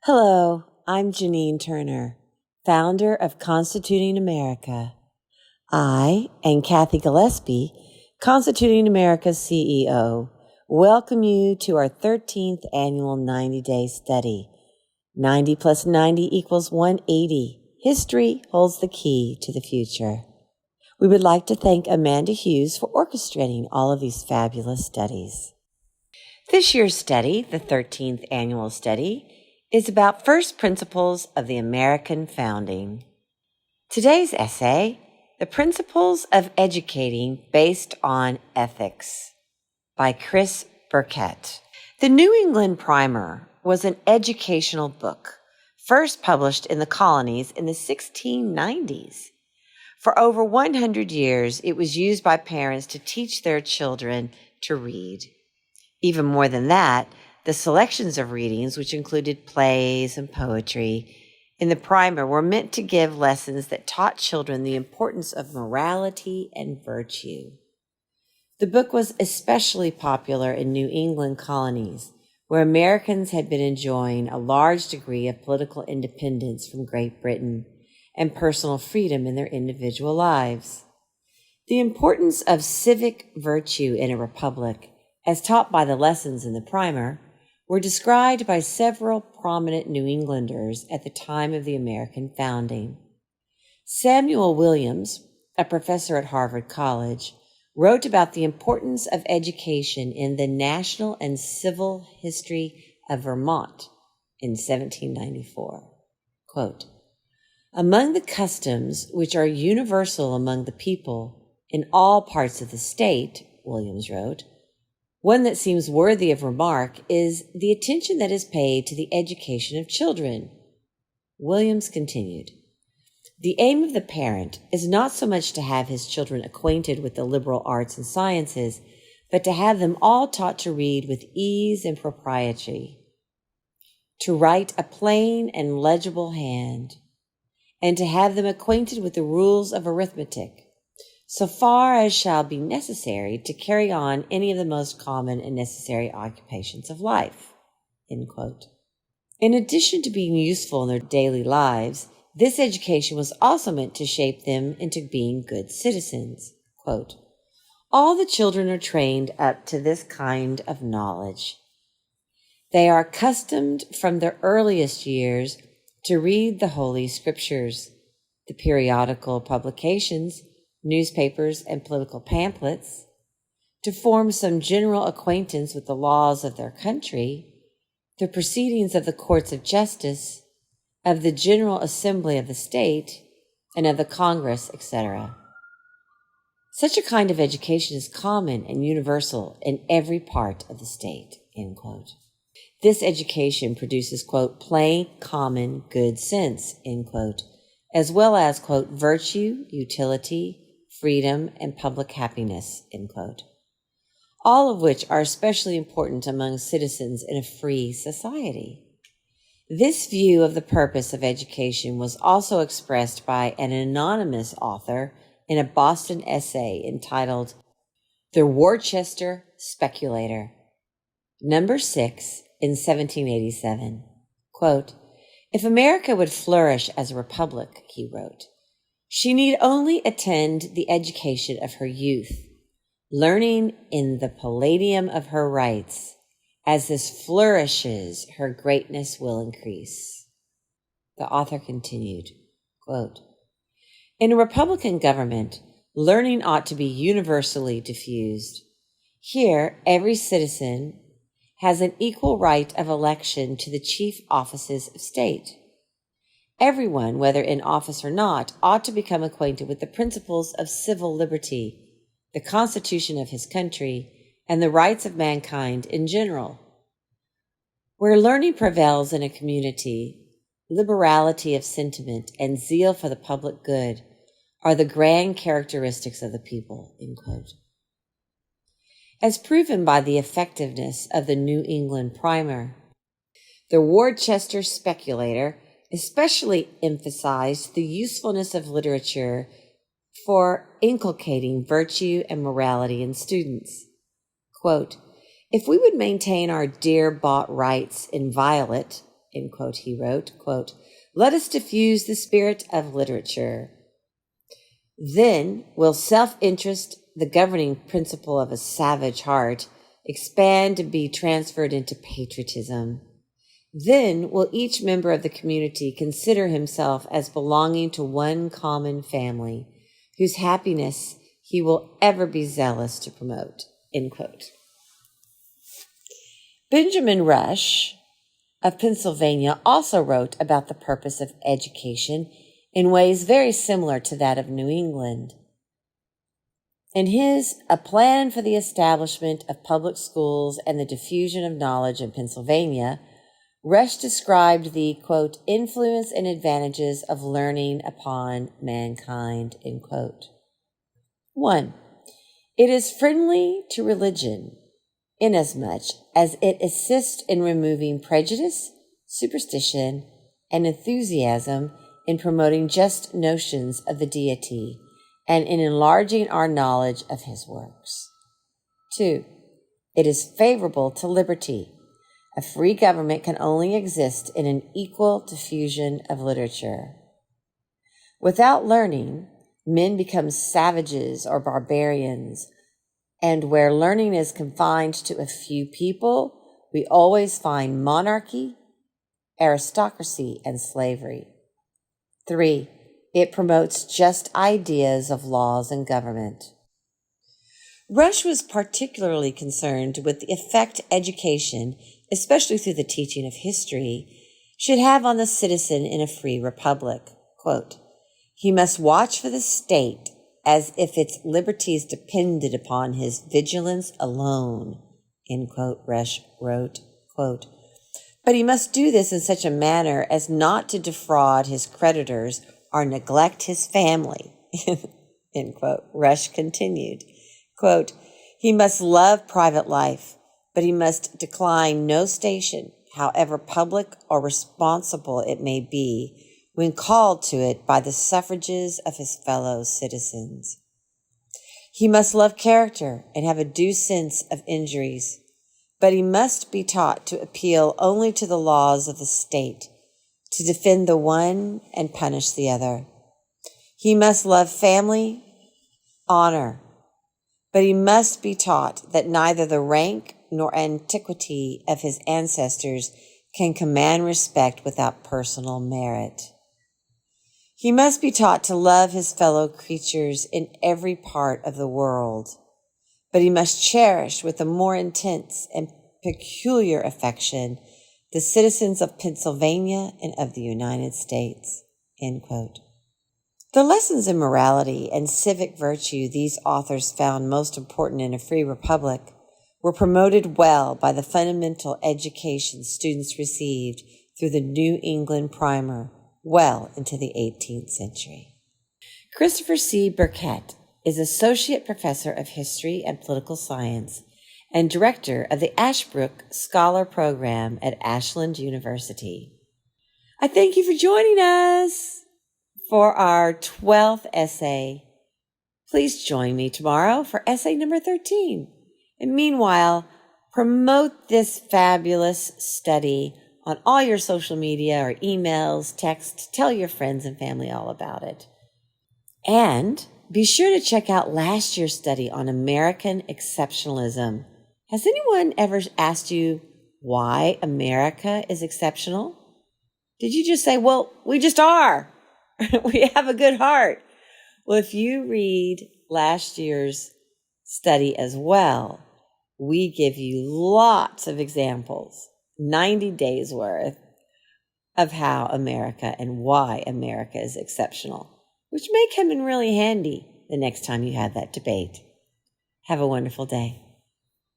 Hello, I'm Janine Turner, founder of Constituting America. I and Kathy Gillespie, Constituting America's CEO, welcome you to our 13th annual 90-day study. 90 plus 90 equals 180. History holds the key to the future. We would like to thank Amanda Hughes for orchestrating all of these fabulous studies. This year's study, the 13th annual study, is about first principles of the American founding. Today's essay, The Principles of Educating Based on Ethics, by Chris Burkett. The New England Primer was an educational book, first published in the colonies in the 1690s. For over 100 years, it was used by parents to teach their children to read. Even more than that, the selections of readings, which included plays and poetry, in the primer were meant to give lessons that taught children the importance of morality and virtue. The book was especially popular in New England colonies, where Americans had been enjoying a large degree of political independence from Great Britain and personal freedom in their individual lives. The importance of civic virtue in a republic, as taught by the lessons in the primer, were described by several prominent New Englanders at the time of the American founding. Samuel Williams, a professor at Harvard College, wrote about the importance of education in the National and Civil History of Vermont in 1794. Quote, "Among the customs which are universal among the people in all parts of the state," Williams wrote, "one that seems worthy of remark is the attention that is paid to the education of children." Williams continued, "The aim of the parent is not so much to have his children acquainted with the liberal arts and sciences, but to have them all taught to read with ease and propriety, to write a plain and legible hand, and to have them acquainted with the rules of arithmetic, so far as shall be necessary to carry on any of the most common and necessary occupations of life." End quote. In addition to being useful in their daily lives, this education was also meant to shape them into being good citizens. Quote, "All the children are trained up to this kind of knowledge. They are accustomed from their earliest years to read the Holy Scriptures, the periodical publications, newspapers, and political pamphlets, to form some general acquaintance with the laws of their country, the proceedings of the courts of justice, of the General Assembly of the state, and of the Congress, etc. Such a kind of education is common and universal in every part of the state." End quote. This education produces, quote, "plain, common, good sense," end quote, as well as, quote, "virtue, utility, freedom, and public happiness," end quote, all of which are especially important among citizens in a free society. This view of the purpose of education was also expressed by an anonymous author in a Boston essay entitled "The Worcester Speculator," number 6 in 1787. Quote, "If America would flourish as a republic," he wrote, "she need only attend the education of her youth, learning in the palladium of her rights. As this flourishes, her greatness will increase." The author continued, quote, "In a republican government, learning ought to be universally diffused. Here, every citizen has an equal right of election to the chief offices of state. Everyone, whether in office or not, ought to become acquainted with the principles of civil liberty, the constitution of his country, and the rights of mankind in general. Where learning prevails in a community, liberality of sentiment and zeal for the public good are the grand characteristics of the people." End quote. As proven by the effectiveness of the New England Primer, the Worcester Speculator especially emphasized the usefulness of literature for inculcating virtue and morality in students. Quote, "If we would maintain our dear bought rights inviolate," end quote, he wrote, quote, "Let us diffuse the spirit of literature. Then will self-interest, the governing principle of a savage heart, expand and be transferred into patriotism. Then will each member of the community consider himself as belonging to one common family, whose happiness he will ever be zealous to promote," end quote. Benjamin Rush of Pennsylvania also wrote about the purpose of education in ways very similar to that of New England. In his A Plan for the Establishment of Public Schools and the Diffusion of Knowledge in Pennsylvania, Rush described the, quote, "influence and advantages of learning upon mankind," end quote. 1. It is friendly to religion, inasmuch as it assists in removing prejudice, superstition, and enthusiasm in promoting just notions of the deity and in enlarging our knowledge of his works. 2. It is favorable to liberty. A free government can only exist in an equal diffusion of literature. Without learning, men become savages or barbarians, and where learning is confined to a few people, we always find monarchy, aristocracy, and slavery. 3. It promotes just ideas of laws and government. Rush was particularly concerned with the effect education, especially through the teaching of history, should have on the citizen in a free republic. Quote, "He must watch for the state as if its liberties depended upon his vigilance alone," end quote, Rush wrote, quote, "but he must do this in such a manner as not to defraud his creditors or neglect his family," end quote. Rush continued, quote, "He must love private life, but he must decline no station, however public or responsible it may be, when called to it by the suffrages of his fellow citizens. He must love character and have a due sense of injuries, but he must be taught to appeal only to the laws of the state, to defend the one and punish the other. He must love family, honor, but he must be taught that neither the rank nor antiquity of his ancestors can command respect without personal merit. He must be taught to love his fellow creatures in every part of the world, but he must cherish with a more intense and peculiar affection the citizens of Pennsylvania and of the United States," end quote. The lessons in morality and civic virtue these authors found most important in a free republic were promoted well by the fundamental education students received through the New England Primer well into the 18th century. Christopher C. Burkett is Associate Professor of History and Political Science and Director of the Ashbrook Scholar Program at Ashland University. I thank you for joining us for our 12th essay. Please join me tomorrow for essay number 13. And meanwhile, promote this fabulous study on all your social media or emails, text, tell your friends and family all about it. And be sure to check out last year's study on American exceptionalism. Has anyone ever asked you why America is exceptional? Did you just say, well, we just are. We have a good heart. Well, if you read last year's study as well, we give you lots of examples, 90 days worth of how America and why America is exceptional, which may come in really handy the next time you have that debate. Have a wonderful day.